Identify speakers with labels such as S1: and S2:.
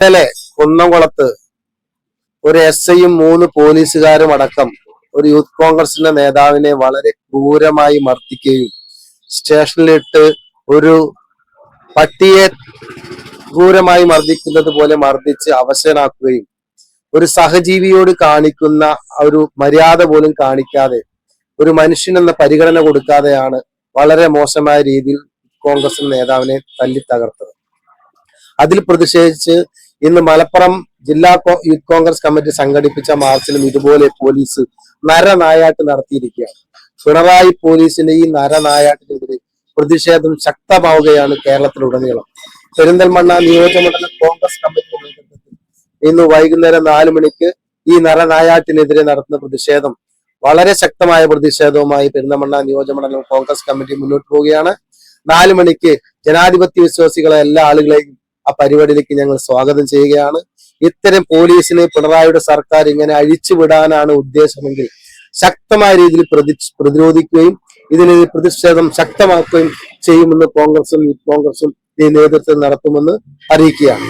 S1: ഇന്നലെ കുന്നംകുളത്ത് ഒരു SIയും 3 പോലീസുകാരും അടക്കം ഒരു യൂത്ത് കോൺഗ്രസിന്റെ നേതാവിനെ വളരെ ക്രൂരമായി മർദ്ദിക്കുകയും സ്റ്റേഷനിലിട്ട് ഒരു പട്ടിയെ ക്രൂരമായി മർദ്ദിക്കുന്നത് പോലെ മർദ്ദിച്ച് അവശനാക്കുകയും ഒരു സഹജീവിയോട് കാണിക്കുന്ന ഒരു മര്യാദ പോലും കാണിക്കാതെ ഒരു മനുഷ്യനെന്ന പരിഗണന കൊടുക്കാതെയാണ് വളരെ മോശമായ രീതിയിൽ കോൺഗ്രസ് നേതാവിനെ തല്ലി തകർത്തത്. അതിൽ പ്രതിഷേധിച്ച് ഇന്ന് മലപ്പുറം ജില്ലാ യൂത്ത് കോൺഗ്രസ് കമ്മിറ്റി സംഘടിപ്പിച്ച മാർച്ചിലും ഇതുപോലെ പോലീസ് നരനായാട്ട് നടത്തിയിരിക്കുകയാണ്. പിണറായി പോലീസിന്റെ ഈ നരനായാട്ടിനെതിരെ പ്രതിഷേധം ശക്തമാവുകയാണ് കേരളത്തിലുടനീളം. പെരിന്തൽമണ്ണ നിയോജകമണ്ഡലം കോൺഗ്രസ് കമ്മിറ്റി നേതൃത്വത്തിൽ ഇന്ന് വൈകുന്നേരം 4 മണിക്ക് ഈ നരനായാട്ടിനെതിരെ നടത്തുന്ന പ്രതിഷേധം വളരെ ശക്തമായ പ്രതിഷേധവുമായി പെരിന്തൽമണ്ണ നിയോജകമണ്ഡലം കോൺഗ്രസ് കമ്മിറ്റി മുന്നോട്ട് പോവുകയാണ്. 4 മണിക്ക് ജനാധിപത്യ വിശ്വാസികളെ എല്ലാ ആളുകളെയും ആ പരിപാടിയിലേക്ക് ഞങ്ങൾ സ്വാഗതം ചെയ്യുകയാണ്. ഇത്തരം പോലീസിനെ പിണറായിയുടെ സർക്കാർ ഇങ്ങനെ അഴിച്ചുവിടാനാണ് ഉദ്ദേശമെങ്കിൽ ശക്തമായ രീതിയിൽ പ്രതിരോധിക്കുകയും ഇതിനെതിരെ പ്രതിഷേധം ശക്തമാക്കുകയും ചെയ്യുമെന്ന് കോൺഗ്രസും യൂത്ത് കോൺഗ്രസും ഈ നേതൃത്വം നടത്തുമെന്ന് അറിയിക്കുകയാണ്.